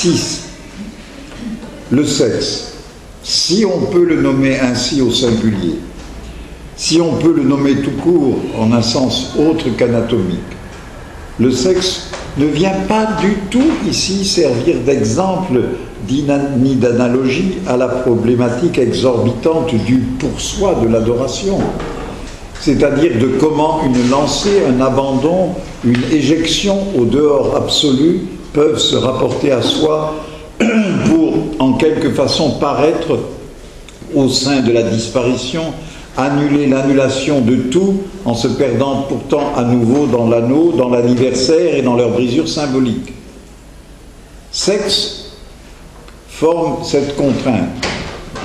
6. Le sexe, si on peut le nommer ainsi au singulier, si on peut le nommer tout court en un sens autre qu'anatomique, le sexe ne vient pas du tout ici servir d'exemple ni d'analogie à la problématique exorbitante du pour-soi de l'adoration, c'est-à-dire de comment une lancée, un abandon, une éjection au dehors absolu peuvent se rapporter à soi pour, en quelque façon, paraître au sein de la disparition, annuler l'annulation de tout en se perdant pourtant à nouveau dans l'anneau, dans l'anniversaire et dans leur brisure symbolique. Sexe forme cette contrainte,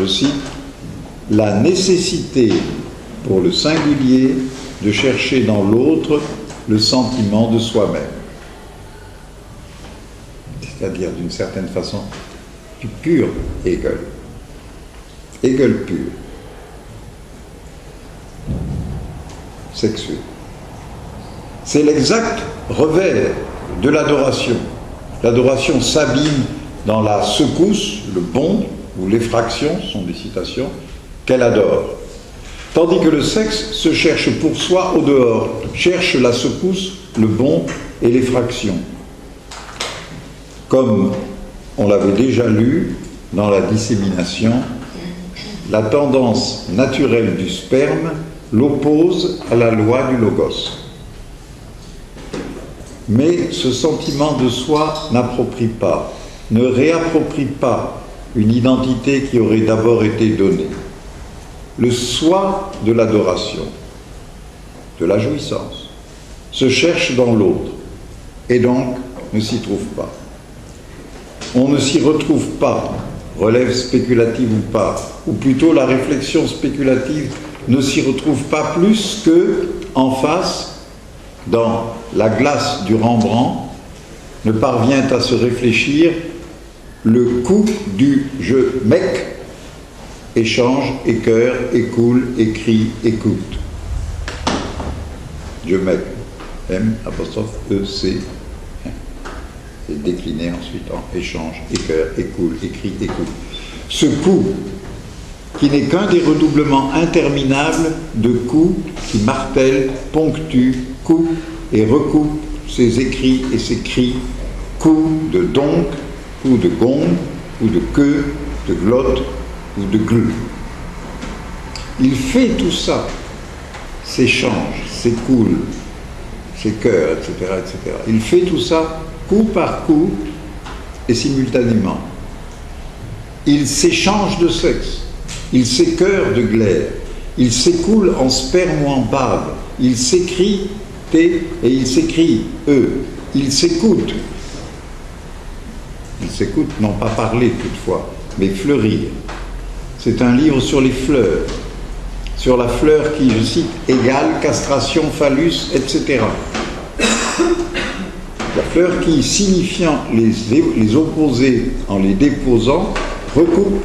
je cite, la nécessité pour le singulier de chercher dans l'autre le sentiment de soi-même. C'est-à-dire, d'une certaine façon, du pur Hegel. Hegel pur. Sexuel. C'est l'exact revers de l'adoration. L'adoration s'abîme dans la secousse, le bond, ou l'effraction, ce sont des citations, qu'elle adore. Tandis que le sexe se cherche pour soi au dehors, cherche la secousse, le bond et l'effraction. Comme on l'avait déjà lu dans la dissémination, la tendance naturelle du sperme l'oppose à la loi du logos. Mais ce sentiment de soi n'approprie pas, ne réapproprie pas une identité qui aurait d'abord été donnée. Le soi de l'adoration, de la jouissance, se cherche dans l'autre et donc ne s'y trouve pas. On ne s'y retrouve pas, relève spéculative ou pas, ou plutôt la réflexion spéculative ne s'y retrouve pas plus que en face, dans la glace du Rembrandt, ne parvient à se réfléchir le coup du « je mec » échange, écœure, écoule, écrit, écoute. Je mec, M, apostrophe, E, C, et décliné ensuite en échange, écœure, écoule, écrit, écoute. Ce coup, qui n'est qu'un des redoublements interminables de coups qui martèlent, ponctuent, coupent et recoupent ses écrits et ses cris, coups de donc, coups de gong, coups de queue, de glotte ou de glue. Il fait tout ça, s'échange, s'écoule, s'écœure, etc., etc. Il fait tout ça coup par coup et simultanément. Il s'échange de sexe, il s'écœure de glaire, il s'écoule en sperme ou en bave, il s'écrit T et il s'écrit E, il s'écoute. Il s'écoute, non pas parler toutefois, mais fleurir. C'est un livre sur les fleurs, sur la fleur qui, je cite, égale castration, phallus, etc. La fleur qui, signifiant les opposés en les déposant, recoupe,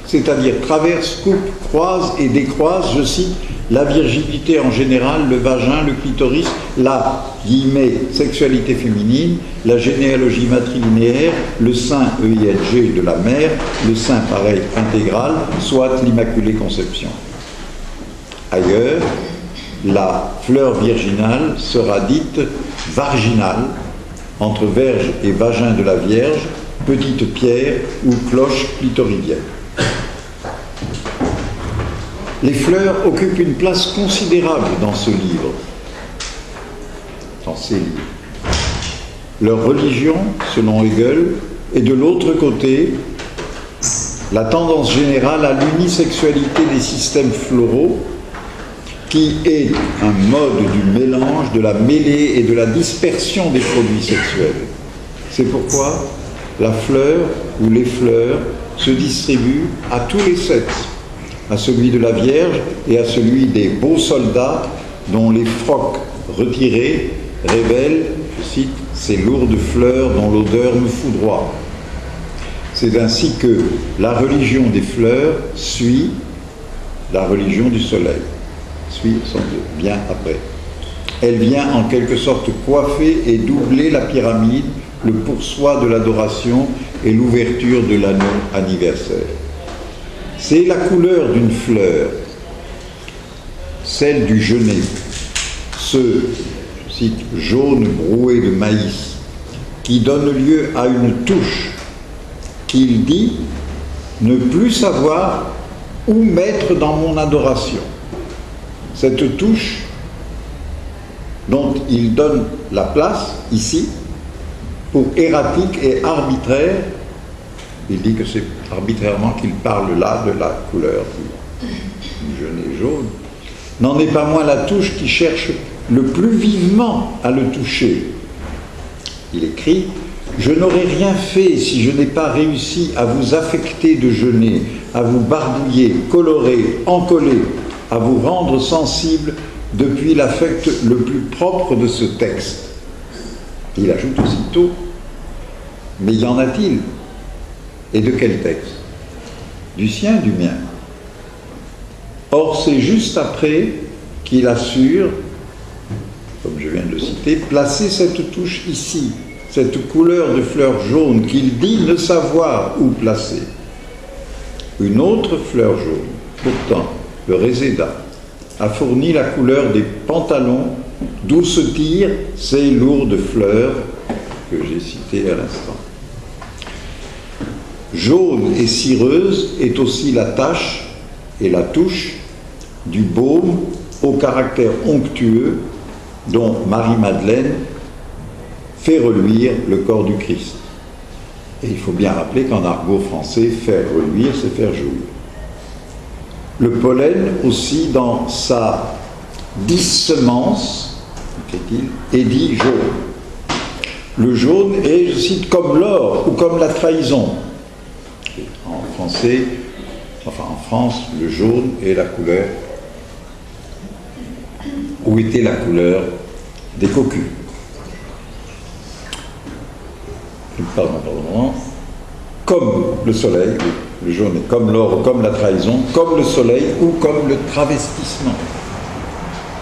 c'est-à-dire traverse, coupe, croise et décroise, je cite, la virginité en général, le vagin, le clitoris, la guillemets, sexualité féminine, la généalogie matrilinéaire, le sein EING de la mère, le sein pareil intégral, soit l'immaculée conception. Ailleurs, la fleur virginale sera dite varginale, entre verge et vagin de la Vierge, petite pierre ou cloche clitoridienne. Les fleurs occupent une place considérable dans ce livre, dans ces livres. Leur religion, selon Hegel, est de l'autre côté la tendance générale à l'unisexualité des systèmes floraux, qui est un mode du mélange, de la mêlée et de la dispersion des produits sexuels. C'est pourquoi la fleur ou les fleurs se distribuent à tous les sexes, à celui de la Vierge et à celui des beaux soldats dont les frocs retirés révèlent, je cite, ces lourdes fleurs dont l'odeur me foudroie. C'est ainsi que la religion des fleurs suit la religion du soleil, suit sans doute bien après. Elle vient en quelque sorte coiffer et doubler la pyramide le pourçoit de l'adoration et l'ouverture de l'anneau anniversaire. C'est la couleur d'une fleur, celle du genêt, ce, je cite, jaune broué de maïs, qui donne lieu à une touche qu'il dit ne plus savoir où mettre dans mon adoration. Cette touche dont il donne la place ici pour erratique et arbitraire, il dit que c'est arbitrairement qu'il parle là de la couleur du genêt jaune, n'en est pas moins la touche qui cherche le plus vivement à le toucher. Il écrit « Je n'aurais rien fait si je n'ai pas réussi à vous affecter de genêt, à vous barbouiller, colorer, encoller, à vous rendre sensible depuis l'affect le plus propre de ce texte. » Il ajoute aussitôt « Mais y en a-t-il? Et de quel texte? Du sien, du mien. » Or, c'est juste après qu'il assure, comme je viens de le citer, placer cette touche ici, cette couleur de fleur jaune qu'il dit ne savoir où placer. Une autre fleur jaune, pourtant, le réséda, a fourni la couleur des pantalons d'où se tirent ces lourdes fleurs que j'ai citées à l'instant. Jaune et cireuse est aussi la tache et la touche du baume au caractère onctueux dont Marie-Madeleine fait reluire le corps du Christ. Et il faut bien rappeler qu'en argot français, faire reluire, c'est faire jouir. Le pollen aussi, dans sa dissemence, écrit-il, est dit jaune. Le jaune est, je cite, comme l'or ou comme la trahison. En français, enfin en France, le jaune est la couleur, ou était la couleur des cocus. Pardon. Comme le soleil, le jaune est comme l'or, comme la trahison, comme le soleil ou comme le travestissement.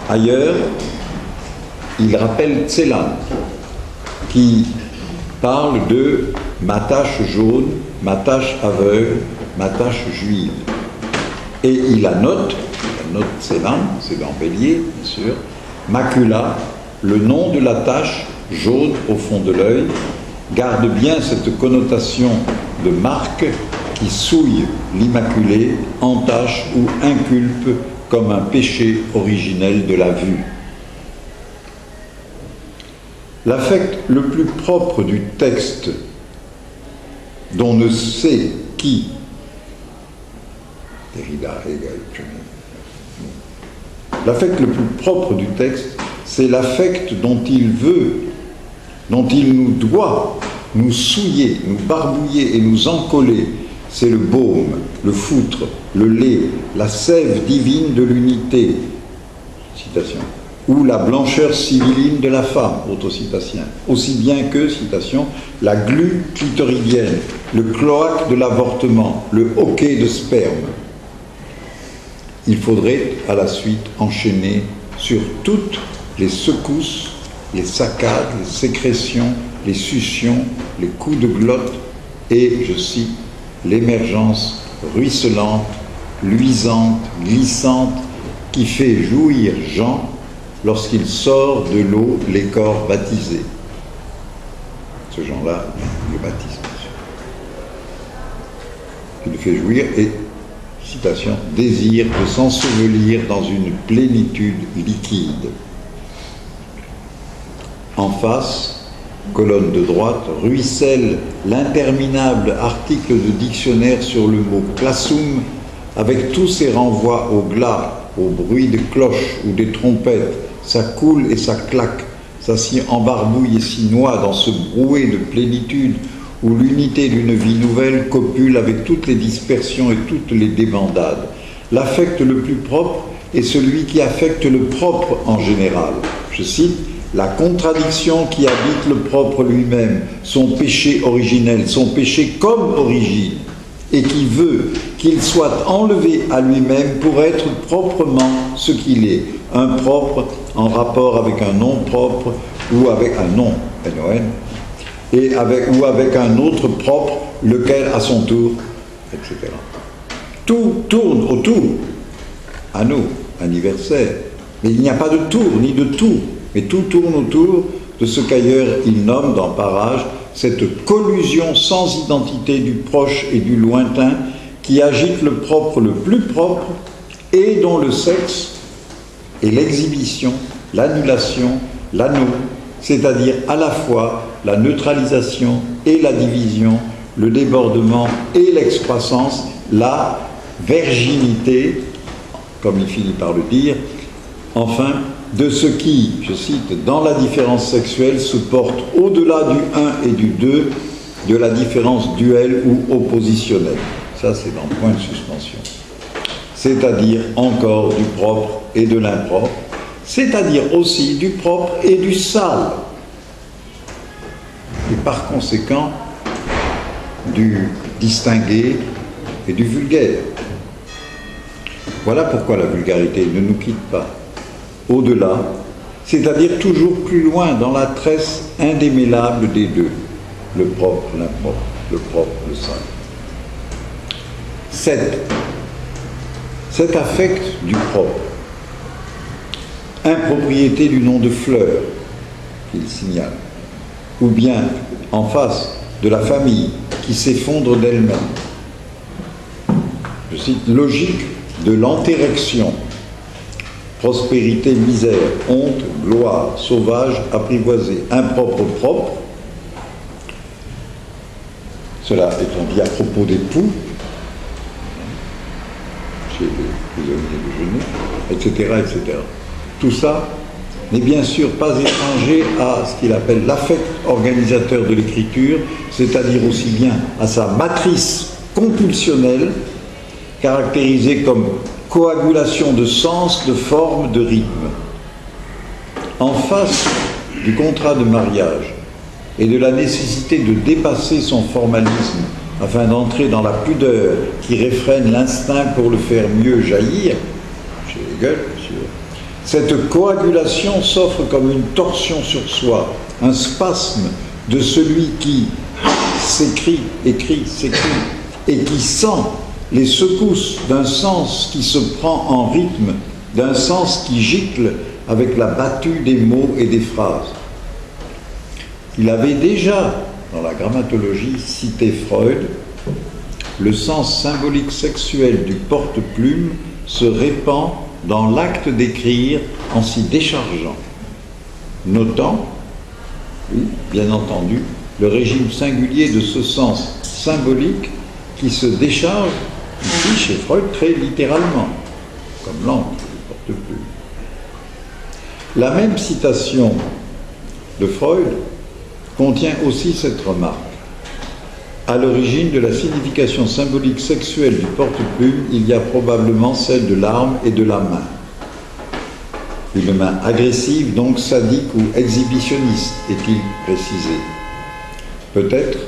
Ailleurs, il rappelle Celan, qui parle de ma tache jaune, ma tache aveugle, ma tache juive. Et il annote Celan, c'est dans Bélier, bien sûr, macula, le nom de la tache jaune au fond de l'œil, garde bien cette connotation de marque qui souille l'immaculé, entache ou inculpe comme un péché originel de la vue. L'affect le plus propre du texte, dont ne sait qui, l'affect le plus propre du texte, c'est l'affect dont il veut, dont il nous doit nous souiller, nous barbouiller et nous encoller. C'est le baume, le foutre, le lait, la sève divine de l'unité, citation, ou la blancheur sibylline de la femme, autocitation, aussi bien que, citation, la glu clitoridienne, le cloaque de l'avortement, le hoquet de sperme. Il faudrait à la suite enchaîner sur toutes les secousses, les saccades, les sécrétions, les suctions, les coups de glotte et, je cite, l'émergence ruisselante, luisante, glissante qui fait jouir Jean lorsqu'il sort de l'eau les corps baptisés. Ce Jean-là, le baptise, qui le fait jouir et, citation, désir de s'ensevelir dans une plénitude liquide. En face, colonne de droite, ruisselle l'interminable article de dictionnaire sur le mot classum, avec tous ses renvois au glas, au bruit de cloches ou des trompettes. Ça coule et ça claque, ça s'y embarbouille et s'y noie dans ce brouet de plénitude où l'unité d'une vie nouvelle copule avec toutes les dispersions et toutes les débandades. L'affect le plus propre est celui qui affecte le propre en général. Je cite, la contradiction qui habite le propre lui-même, son péché originel, son péché comme origine, et qui veut qu'il soit enlevé à lui-même pour être proprement ce qu'il est, un propre en rapport avec un non propre ou avec un non, N-O-N, ou avec un autre propre, lequel à son tour, etc. Tout tourne autour, à nous, anniversaire. Mais il n'y a pas de tour, ni de tout, mais tout tourne autour de ce qu'ailleurs il nomme dans Parage cette collusion sans identité du proche et du lointain qui agite le propre le plus propre et dont le sexe est l'exhibition, l'annulation, l'anneau, c'est-à-dire à la fois la neutralisation et la division, le débordement et l'excroissance, la virginité, comme il finit par le dire, enfin, de ce qui, je cite, dans la différence sexuelle se porte au-delà du 1 et du 2, de la différence duelle ou oppositionnelle. Ça, c'est dans le point de suspension. C'est-à-dire encore du propre et de l'impropre, c'est-à-dire aussi du propre et du sale. Et par conséquent, du distingué et du vulgaire. Voilà pourquoi la vulgarité ne nous quitte pas. Au-delà, c'est-à-dire toujours plus loin dans la tresse indémêlable des deux, le propre, l'impropre, le propre, le sale. 7. Cet affect du propre, impropriété du nom de fleur, qu'il signale, ou bien en face de la famille qui s'effondre d'elle-même. Je cite, logique de l'antérection, prospérité, misère, honte, gloire, sauvage, apprivoisé, impropre, propre. Cela étant dit à propos des poux, chez les prisonniers de Genève, etc., etc. Tout ça n'est bien sûr pas étranger à ce qu'il appelle l'affect organisateur de l'écriture, c'est-à-dire aussi bien à sa matrice compulsionnelle, caractérisée comme coagulation de sens, de forme, de rythme. En face du contrat de mariage et de la nécessité de dépasser son formalisme afin d'entrer dans la pudeur qui réfrène l'instinct pour le faire mieux jaillir, chez Hegel, bien sûr, cette coagulation s'offre comme une torsion sur soi, un spasme de celui qui s'écrit, écrit, s'écrit, et qui sent les secousses d'un sens qui se prend en rythme, d'un sens qui gicle avec la battue des mots et des phrases. Il avait déjà, dans la grammatologie, cité Freud, le sens symbolique sexuel du porte-plume se répand dans l'acte d'écrire en s'y déchargeant, notant, oui, bien entendu, le régime singulier de ce sens symbolique qui se décharge, ici chez Freud, très littéralement, comme l'encre du porte-plume. La même citation de Freud contient aussi cette remarque. À l'origine de la signification symbolique sexuelle du porte-plume, il y a probablement celle de l'arme et de la main. Une main agressive, donc sadique ou exhibitionniste, est-il précisé. Peut-être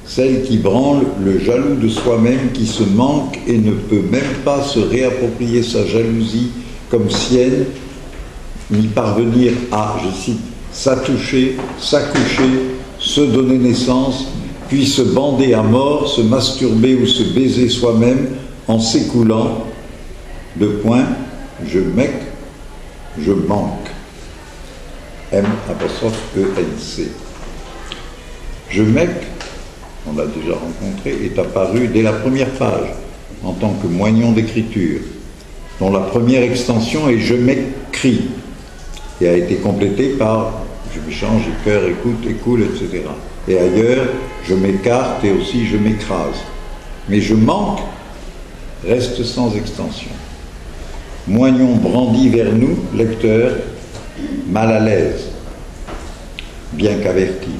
celle qui branle le jaloux de soi-même qui se manque et ne peut même pas se réapproprier sa jalousie comme sienne, ni parvenir à, je cite, s'attoucher, s'accoucher, se donner naissance, puis se bander à mort, se masturber ou se baiser soi-même en s'écoulant de point, je mec, je manque. M'-E-N-C. Je mec, on l'a déjà rencontré, est apparu dès la première page, en tant que moignon d'écriture, dont la première extension est je m'écris, et a été complétée par je m'échange, j'ai cœur, écoute, écoule, etc. Et ailleurs, je m'écarte et aussi je m'écrase. Mais je manque reste sans extension. Moignon brandi vers nous, lecteurs, mal à l'aise, bien qu'avertis.